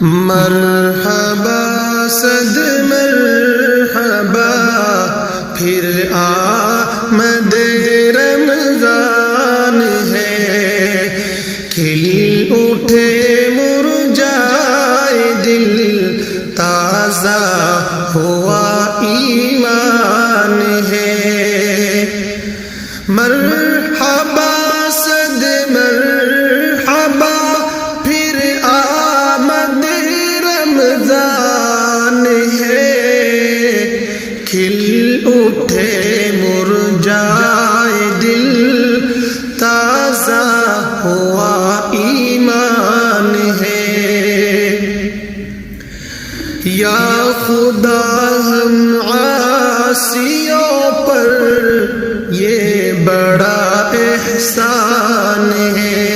مرحبا صد مرحبا پھر آمد رمضان ہے، کھل اٹھے مرجائے دل، تازہ ہوا ایمان ہے۔ مرحبا صد مرحبا پھر آمد رمضان ہے، کھل اٹھے مرجائے دل، تازہ ہوا ایمان ہے۔ یا خدا ہم عاصیوں پر یہ بڑا احسان ہے،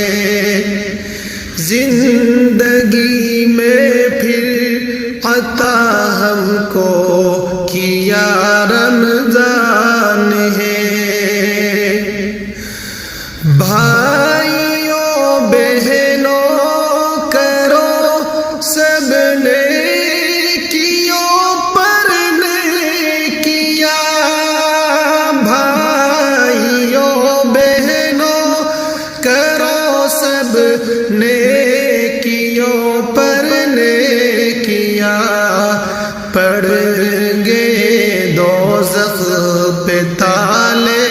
زندگی میں پھر عطا ہم کو کیا رمضان ہے۔ بھائیوں بہنوں کرو سب نیکیوں پر نیکیاں، بھائیوں بہنوں کرو سب نیکیوں پر نیکیاں، پڑ گے دوزخ پہ تالے،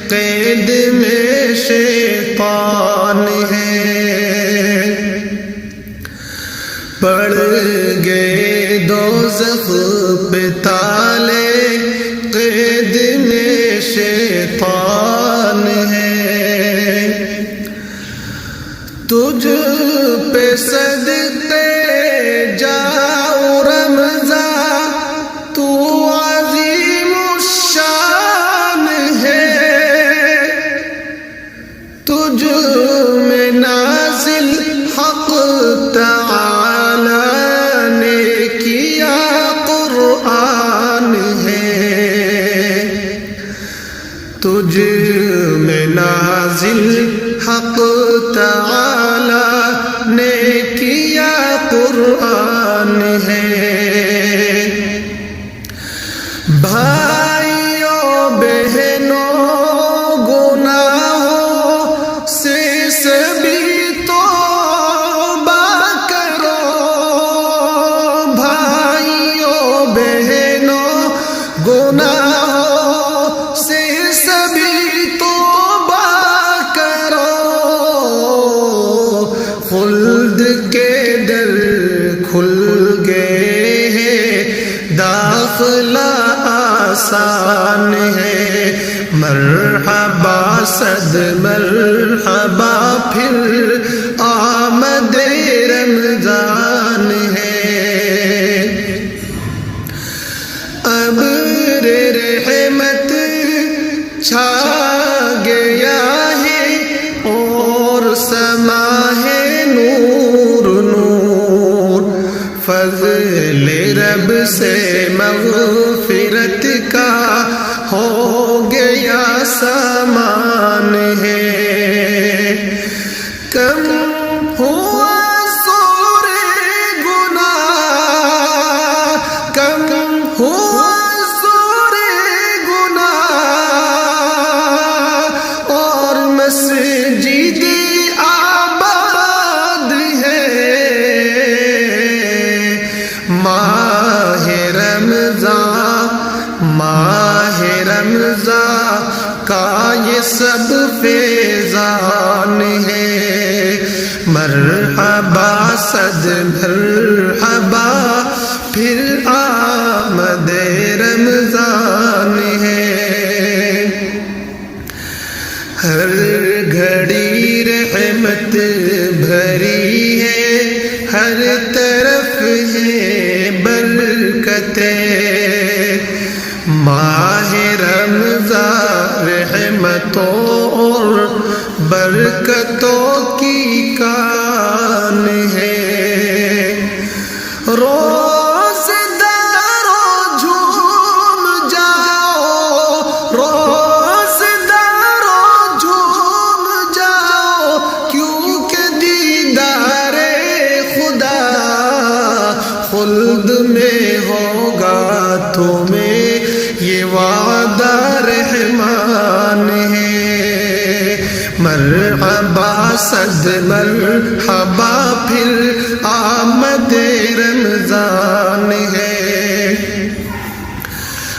قید میں شیطان ہے، پڑ گئے دوزخ پہ تالے، قید میں شیطان ہے۔ تجھ پہ صدقے جاؤ رمضان، تو عظیم الشان ہے، تجھ میں نازل حق تعالی نے کیا قرآن ہے، تجھ میں نازل حق تعالی نے کیا قرآن ہے۔ بھائیوں بہنوں گناہوں سے سبھی توبہ کرو، بھائیوں بہنوں گناہوں سے سبھی توبہ کرو، خلد کے در کھل گئے ہیں، داخلہ آسان ہے۔ مرحبا صد مرحبا پھر آمد رمضان ہے، ابر رحمت چھا گیا ہے اور سما ہے نور نور، فضل رب سے مغفرت کا ہو گیا سامان ہے۔ کم ہوا زور گناہ، کم ہوا زور گناہ، اور مسجد آباد ہے۔ ماہ رمضان، ماہ رمضان کا یہ سب فیضان ہے، مرحبا صد مرحبا پھر آمد رمضان ہے۔ ہر گھڑی رحمت بھری ہے، ہر طرف ہے برکتیں، ماہ رمضان رحمتوں اور برکتوں کی کان ہے۔ روزداروں جھوم جاؤ، روزداروں جھوم جاؤ، کیونکہ دیدار خدا خلد میں ہوگا تمہیں یہ وعدہ رحمان ہے۔ مرحبا صد مرحبا پھر آمد رمضان ہے۔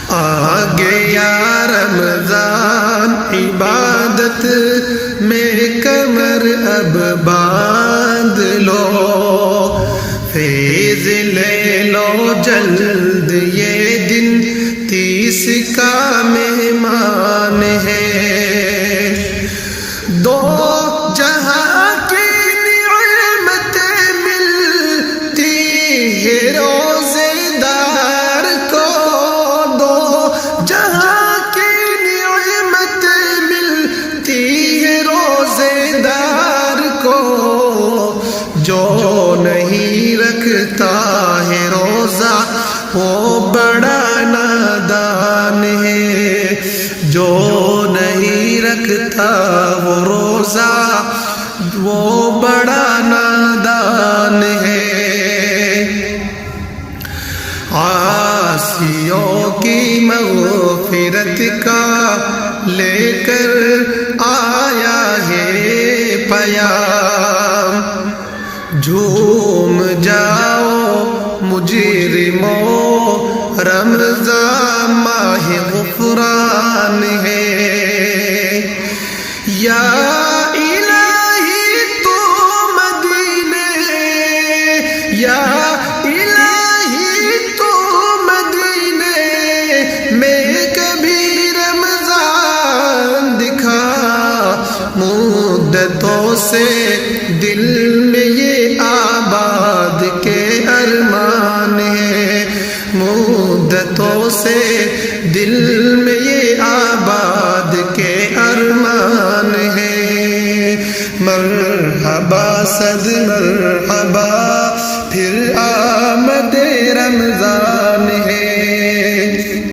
آ گیا رمضان عبادت میں کمر اب باندھ لو، فیض لے لو جلد یہ دن 30 کا مہمان ہے۔ دو جہاں کی نعمتیں ملتی ہے روزے دار کو، دو جہاں کی نعمتیں ملتی ہے روزے دار کو، جو نہیں رکھتا ہے روزہ وہ بڑا نادان ہے، جو نہیں رکھتا وہ روزہ وہ بڑا نادان ہے۔ عاصیوں کی مغفرت کا لے کر آیا ہے پیام، جھوم جاؤ مجرموں رمضان ماہ غفران ہے۔ یا الہی تو مدینے، یا الہی تو مدینے میں کبھی رمضان دکھا، مدتوں سے دل میں یہ آباد کے ارمان ہے، مدتوں سے دل میں یہ آباد کے ارمان ہے۔ مرحبا صد مرحبا